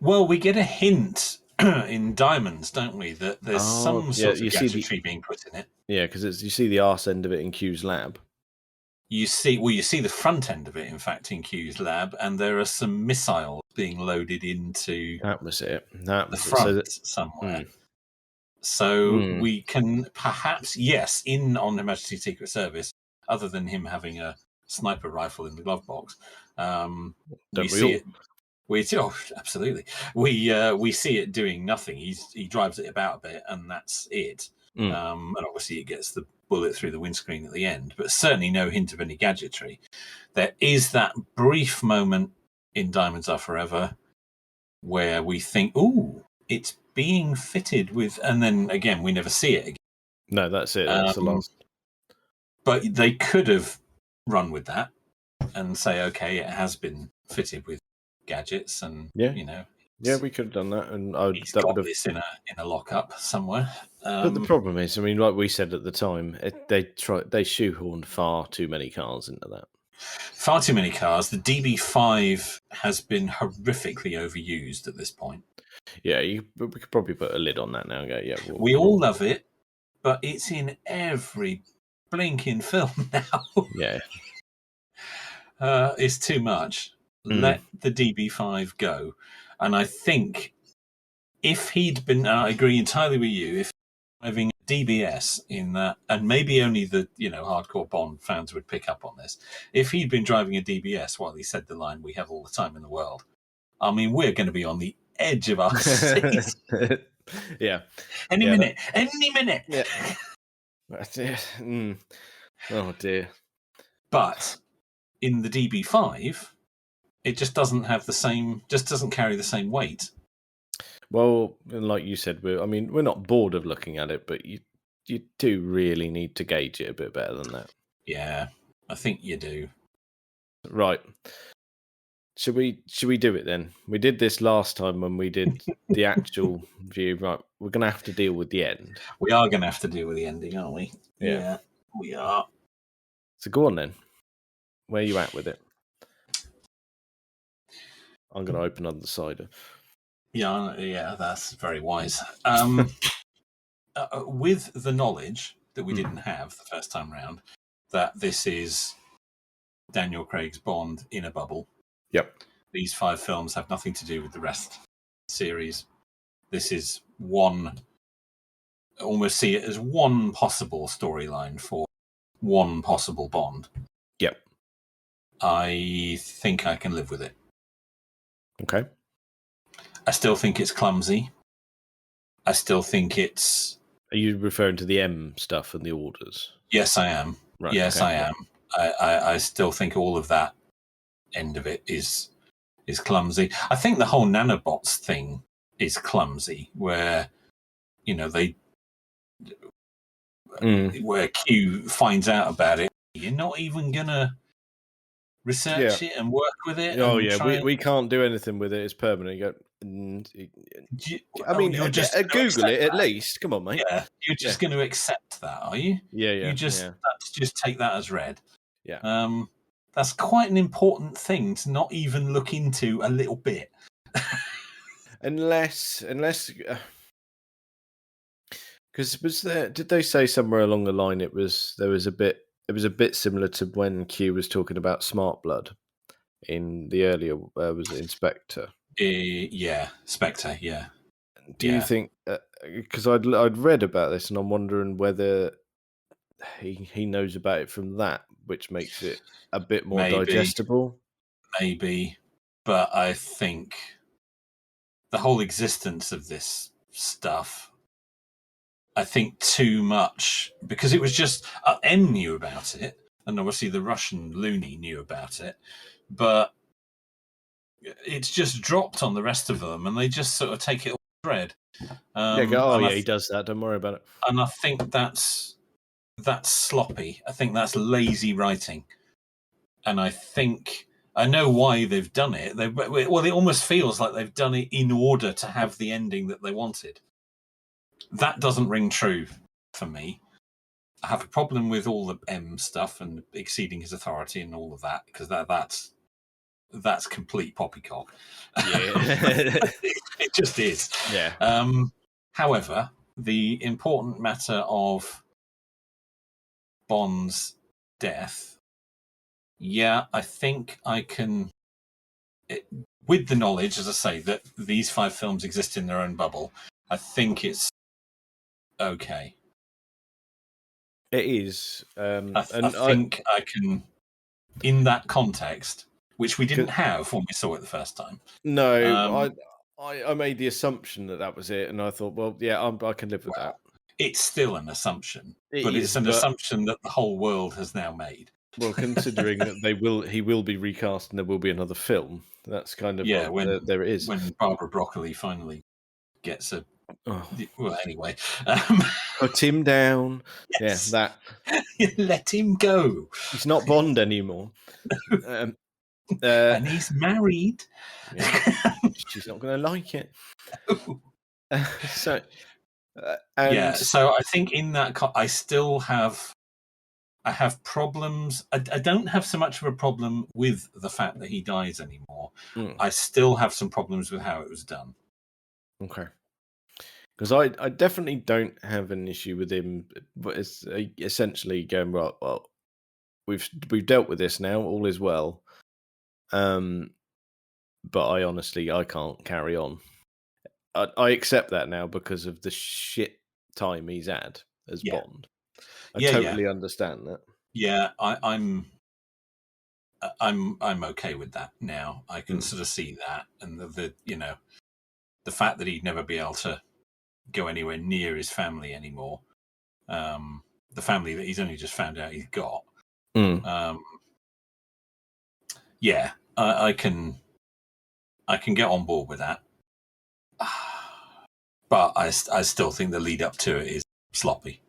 Well, we get a hint in Diamonds, don't we, that there's some sort of gadgetry being put in it. Yeah, because you see the arse end of it in Q's lab. You see the front end of it, in fact, in Q's lab, and there are some missiles being loaded into the front somewhere. So we can perhaps, on Her Majesty's Secret Service, other than him having a sniper rifle in the glove box, we see it. Absolutely. We see it doing nothing. He drives it about a bit, and that's it. And obviously, it gets the bullet through the windscreen at the end, but certainly no hint of any gadgetry. There is that brief moment in Diamonds Are Forever where we think, "Ooh, it's being fitted with," and then again, we never see it again. No, that's it. That's the last. But they could have run with that and say, "Okay, it has been fitted with gadgets," and we could have done that, and he's got this in a lockup somewhere. But the problem is, I mean, like we said at the time, they shoehorned far too many cars into that. Far too many cars. The DB5 has been horrifically overused at this point. Yeah, we could probably put a lid on that now. We all love it, but it's in every blinking film now. Yeah, it's too much. Let the DB5 go. And I think if he'd been, I agree entirely with you, if having a DBS in that, and maybe only the hardcore Bond fans would pick up on this, if he'd been driving a DBS while he said the line, "We have all the time in the world," I mean, we're going to be on the edge of our seats. Yeah. Any minute. Yeah. That's it. Oh, dear. But in the DB5, it just doesn't carry the same weight. Well, like you said, we're not bored of looking at it, but you do really need to gauge it a bit better than that. Yeah, I think you do. Right. Should we do it then? We did this last time when we did the actual view. Right, we're going to have to deal with the end. We are going to have to deal with the ending, aren't we? Yeah, we are. So go on then. Where are you at with it? I'm going to open on the cider. Yeah, that's very wise. With the knowledge that we didn't have the first time round, that this is Daniel Craig's Bond in a bubble. Yep. These 5 films have nothing to do with the rest of the series. This is almost see it as one possible storyline for one possible Bond. Yep. I think I can live with it. Okay. I still think it's clumsy. I still think it's Are you referring to the M stuff and the orders? Yes, I am. Right. Yes, Okay. I am. I still think all of that end of it is clumsy. I think the whole nanobots thing is clumsy, where they where Q finds out about it. You're not even gonna research it and work with it. Oh and yeah, try we can't do anything with it. It's permanent. I mean, you're just Google it at that. least. Come on, mate. Yeah, you're just going to accept that, are you? Yeah. Just take that as read. Yeah. That's quite an important thing to not even look into a little bit. unless, because did they say somewhere along the line it was a bit similar to when Q was talking about Smart Blood in the earlier was it Inspector? Yeah, Spectre. Yeah. Do you think? Because I'd read about this and I'm wondering whether he knows about it from that, which makes it a bit more digestible. Maybe, but I think the whole existence of this stuff, I think too much, because it was just M knew about it, and obviously the Russian loony knew about it, but it's just dropped on the rest of them, and they just sort of take it all thread. He does that. Don't worry about it. And I think that's sloppy. I think that's lazy writing, and I know why they've done it. It almost feels like they've done it in order to have the ending that they wanted. That doesn't ring true for me. I have a problem with all the M stuff and exceeding his authority and all of that, because that's complete poppycock. Yeah. It just is. Yeah. However, the important matter of Bond's death, I think I can, with the knowledge, as I say, that these 5 films exist in their own bubble, I think it's okay. It is. I think I can, in that context, which we didn't have when we saw it the first time. No, I made the assumption that was it, and I thought, well, yeah, I can live with that. It's still an assumption, it's an assumption that the whole world has now made. Well, considering that he will be recast and there will be another film, that's kind of there it is. When Barbara Broccoli finally gets a. Well, anyway, put him down. Yes. Yeah, that. Let him go. He's not Bond anymore. And he's married. Yeah. She's not going to like it. So I think in that I have problems. I don't have so much of a problem with the fact that he dies anymore. I still have some problems with how it was done. Okay. Because I definitely don't have an issue with him, but it's essentially going, right, well, we've dealt with this now, all is well. But I can't carry on. I accept that now because of the shit time he's had as Bond. I totally understand that. Yeah, I'm okay with that now. I can sort of see that, and the fact that he'd never be able to go anywhere near his family anymore, the family that he's only just found out he's got. I can get on board with that, but I still think the lead up to it is sloppy.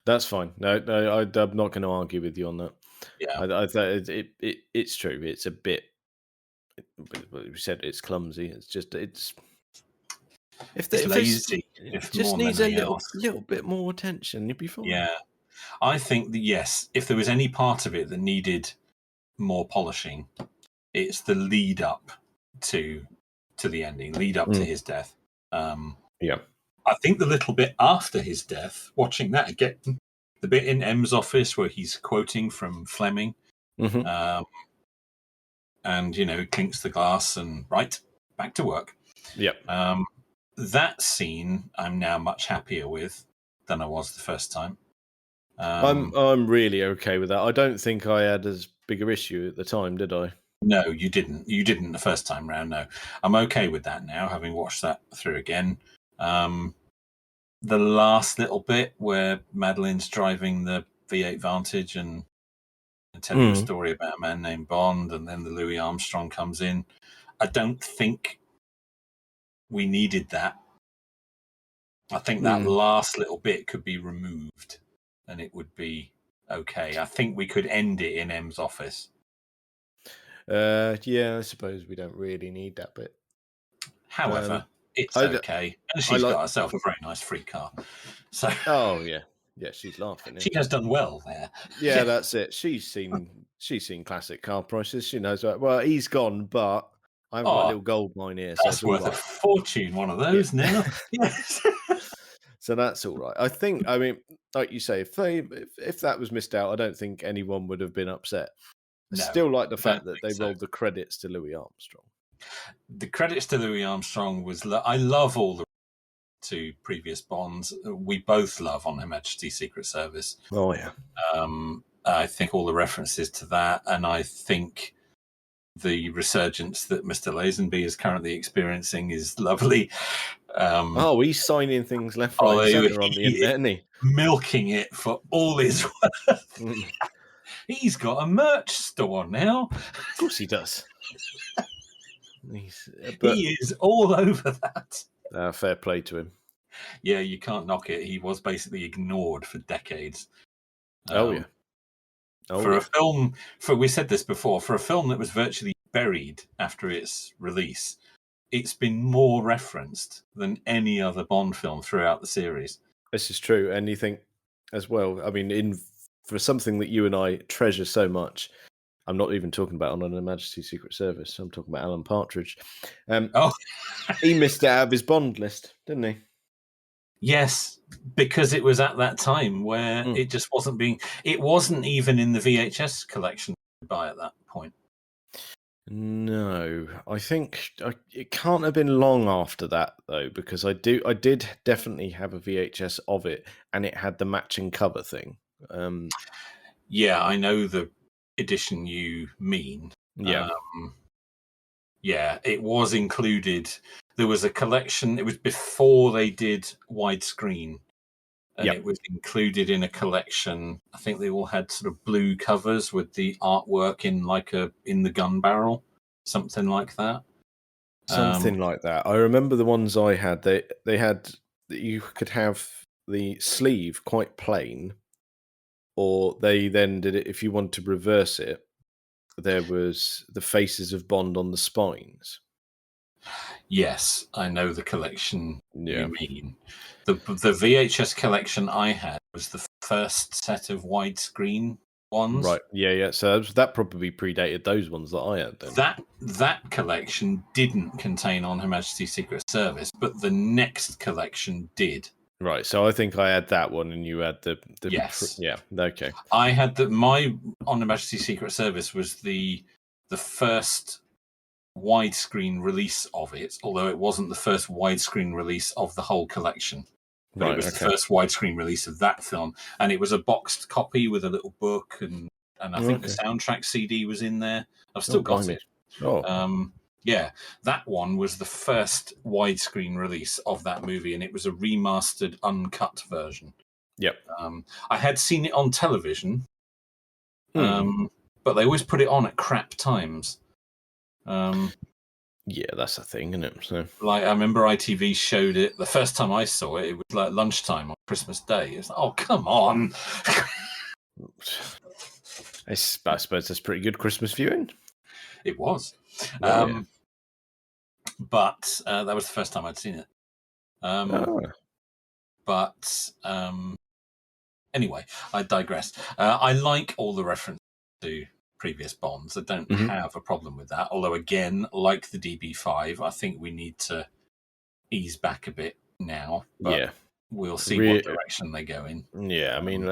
That's fine. No, I'm not going to argue with you on that. Yeah, I it's true. It's a bit. We said it's clumsy. It's just it's lazy. It just needs a little bit more attention. You'd be fine. Yeah, I think that yes, if there was any part of it that needed more polishing, it's the lead up to the ending, lead up to his death. I think the little bit after his death, watching that again, the bit in M's office where he's quoting from Fleming, and he clinks the glass and back to work. That scene I'm now much happier with than I was the first time. I'm really okay with that. I don't think I had as big an issue at the time, did I? No, you didn't. You didn't the first time round. No, I'm okay with that now, having watched that through again. the last little bit where Madeline's driving the V8 Vantage and tell you a story about a man named Bond, and then the Louis Armstrong comes in. I don't think we needed that. I think that last little bit could be removed and it would be okay. I think we could end it in M's office. Yeah, I suppose we don't really need that bit. However, it's okay. And she's got herself a very nice free car. So oh yeah. Yeah, she's laughing. She has done well there. Yeah, that's it. She's seen classic car prices. She knows well, he's gone, but I've got a little gold mine here. That's so worth a fortune, one of those now. Yes. So that's all right. I mean, like you say, if that was missed out, I don't think anyone would have been upset. I still like the fact that they rolled the credits to Louis Armstrong. The credits to Louis Armstrong was... I love all the to previous Bonds. We both love On Her Majesty's Secret Service. Oh, yeah. I think all the references to that, and I think the resurgence that Mr. Lazenby is currently experiencing is lovely. He's signing things left, right, and centre on the internet, isn't he? Milking it for all his worth. He's got a merch store now. Of course he does. He is all over that. Fair play to him. Yeah, you can't knock it. He was basically ignored for decades. A film, we said this before, for a film that was virtually buried after its release, it's been more referenced than any other Bond film throughout the series. This is true, and you think as well. I mean, for something that you and I treasure so much, I'm not even talking about On Her Majesty's Secret Service. I'm talking about Alan Partridge. He missed out of his Bond list, didn't he? Yes, because it was at that time where it just wasn't being... It wasn't even in the VHS collection by at that point. No, I think it can't have been long after that, though, because I did definitely have a VHS of it, and it had the matching cover thing. Yeah, I know the edition you mean. Yeah. Yeah, it was included. There was a collection. It was before they did widescreen, and it was included in a collection. I think they all had sort of blue covers with the artwork in the gun barrel, something like that. Something like that. I remember the ones I had. They had that you could have the sleeve quite plain, or they then did it if you want to reverse it. There was the faces of Bond on the spines. Yes, I know the collection you mean. The VHS collection I had was the first set of widescreen ones. Right, yeah. So that probably predated those ones that I had then. That collection didn't contain On Her Majesty's Secret Service, but the next collection did. Right, so I think I had that one, and you had the yes, okay. I had my On Her Majesty's Secret Service was the first widescreen release of it, although it wasn't the first widescreen release of the whole collection. But it was the first widescreen release of that film, and it was a boxed copy with a little book, and I think the soundtrack CD was in there. I've still got it. Yeah, that one was the first widescreen release of that movie, and it was a remastered, uncut version. Yep. I had seen it on television, but they always put it on at crap times. Yeah, that's the thing, isn't it? So, like, I remember ITV showed it the first time I saw it. It was like lunchtime on Christmas Day. It's like, oh, come on! I suppose that's pretty good Christmas viewing. It was. But that was the first time I'd seen it. But anyway, I digress. I like all the references to previous Bonds. I don't have a problem with that. Although, again, like the DB5, I think we need to ease back a bit now. But we'll see what direction they go in. Yeah, I mean,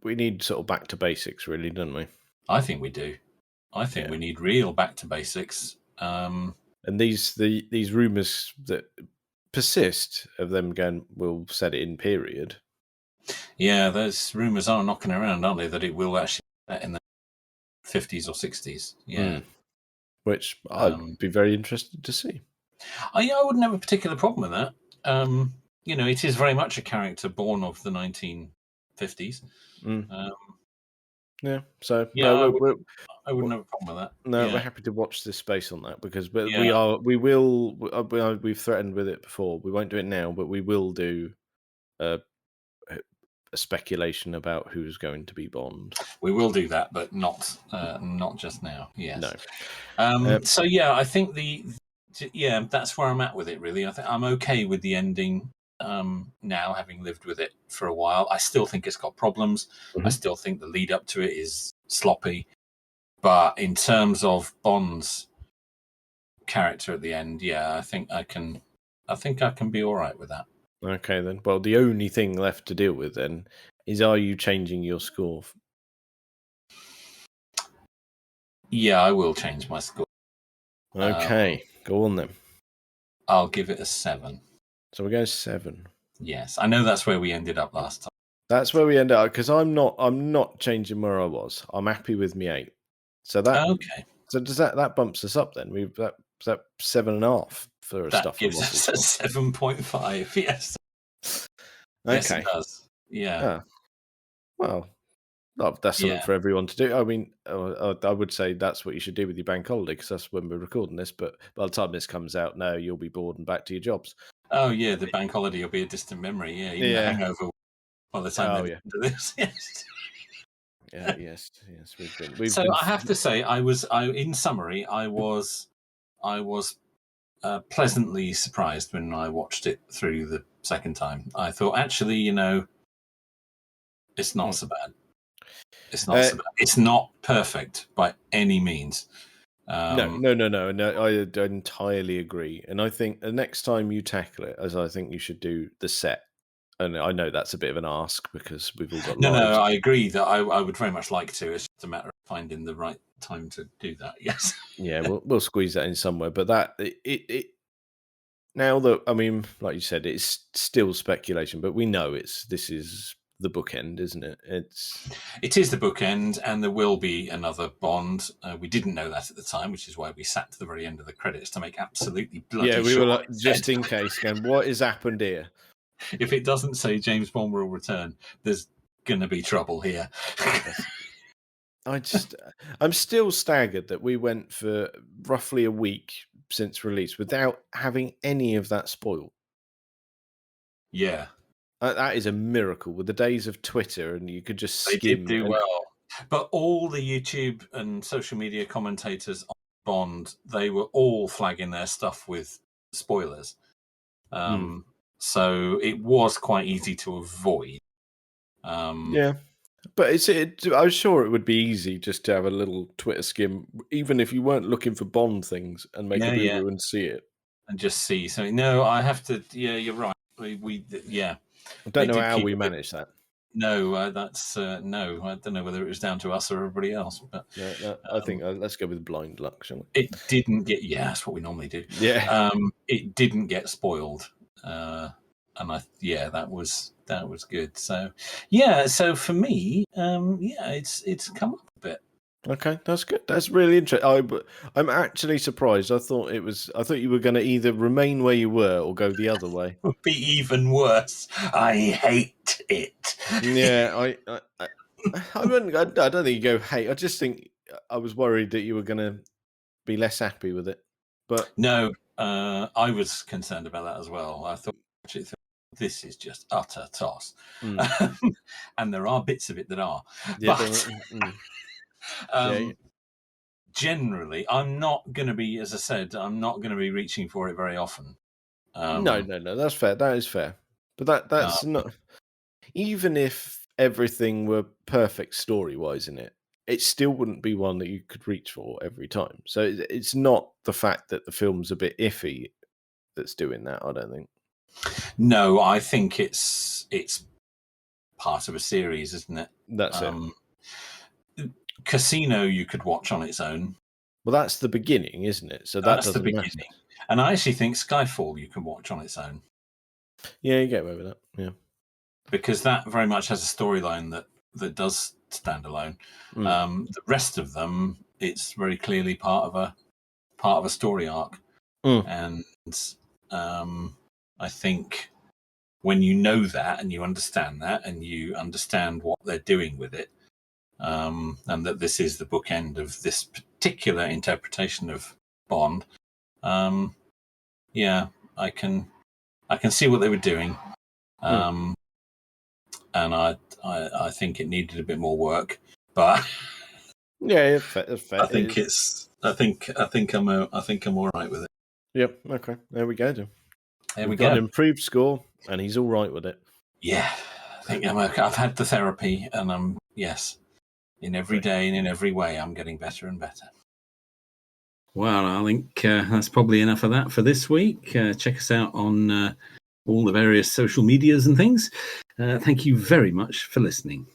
we need sort of back to basics, really, don't we? I think we do. I think we need real back to basics. And these rumours that persist of them going, we'll set it in period. Yeah, those rumours are knocking around, aren't they, that it will actually be set in the 50s or 60s. Yeah. Which I'd be very interested to see. I wouldn't have a particular problem with that. it is very much a character born of the 1950s. Yeah, so yeah, no, I wouldn't have a problem with that. no, Yeah. we're happy to watch this space on that because Yeah. we've threatened with it before. We won't do it now, but we will do a speculation about who's going to be Bond. We will do that, but not just now. Yes. No. So yeah, I think that's where I'm at with it. Really, I think I'm okay with the ending now, having lived with it for a while. I still think it's got problems. I still think the lead up to it is sloppy. But in terms of Bond's character at the end, yeah, I think I can be all right with that. Okay, then. Well, the only thing left to deal with then is: are you changing your score? Yeah, I will change my score. Okay, go on then. I'll give it a 7. So we go 7. Yes, I know that's where we ended up last time. That's where we end up because I'm not changing where I was. I'm happy with me 8. So that okay. So does that bumps us up then? We've that 7.5 for that stuff. Gives us a 7.5. Yes. Okay. Yes, it does. Yeah. Well, that's something for everyone to do. I mean, I would say that's what you should do with your bank holiday because that's when we're recording this. But by the time this comes out, no, you'll be bored and back to your jobs. Oh yeah, the bank holiday will be a distant memory. Yeah, even the hangover by the time they do this. Yes. Yes. We've so been... I have to say, in summary, I was pleasantly surprised when I watched it through the second time. I thought, actually, it's not so bad. It's not so bad. It's not perfect by any means. No. I entirely agree. And I think the next time you tackle it, as I think you should do the set, and I know that's a bit of an ask because we've all got lives. No, I agree that I would very much like to. It's just a matter of finding the right time to do that. Yes. Yeah, we'll squeeze that in somewhere. But that it now that, I mean, like you said, it's still speculation, but we know this is the bookend, isn't it? It is the bookend, and there will be another Bond. We didn't know that at the time, which is why we sat to the very end of the credits to make absolutely bloody sure. Yeah, we were like, just in case, going, what has happened here? If it doesn't say James Bond will return, there's going to be trouble here. I'm still staggered that we went for roughly a week since release without having any of that spoiled. Yeah. That is a miracle with the days of Twitter, and you could just skim. They did do well. But all the YouTube and social media commentators on Bond, they were all flagging their stuff with spoilers. So it was quite easy to avoid. Yeah. But I was sure it would be easy just to have a little Twitter skim, even if you weren't looking for Bond things, and make a boo-boo and see it. And just see. So, no, I have to... Yeah, you're right. We I don't know how we managed that. No, that's... no, I don't know whether it was down to us or everybody else. But no, I think let's go with blind luck, shall we? It didn't get... Yeah, that's what we normally do. Yeah. It didn't get spoiled. And that was good. So so for me, it's come up a bit. Okay, that's good. That's really interesting. I'm actually surprised. I thought you were going to either remain where you were or go the other way. It would be even worse. I hate it. Yeah, I don't think you go hate. I just think I was worried that you were going to be less happy with it. But no, I was concerned about that as well. I thought this is just utter toss, and there are bits of it that are. Yeah, but generally, I'm not going to be, as I said, I'm not going to be reaching for it very often. No, that's fair. That is fair. But that's not. Even if everything were perfect story-wise in it, it still wouldn't be one that you could reach for every time. So it's not the fact that the film's a bit iffy that's doing that, I don't think. No, I think it's part of a series, isn't it? That's it. Casino you could watch on its own. Well, that's the beginning, isn't it? So that's the beginning. Matter. And I actually think Skyfall you can watch on its own. Yeah, you get away with that. Yeah. Because that very much has a storyline that does stand alone. The rest of them, it's very clearly part of a story arc. And I think when you know that and you understand that and you understand what they're doing with it, and that this is the bookend of this particular interpretation of Bond, yeah, I can see what they were doing, and I think it needed a bit more work, but yeah, that's fair. I think I'm all right with it. Yep. Okay. There we go. Then. We've got an improved score, and he's all right with it. Yeah, I think I'm okay. I've had the therapy, and in every day and in every way, I'm getting better and better. Well, I think that's probably enough of that for this week. Check us out on all the various social medias and things. Thank you very much for listening.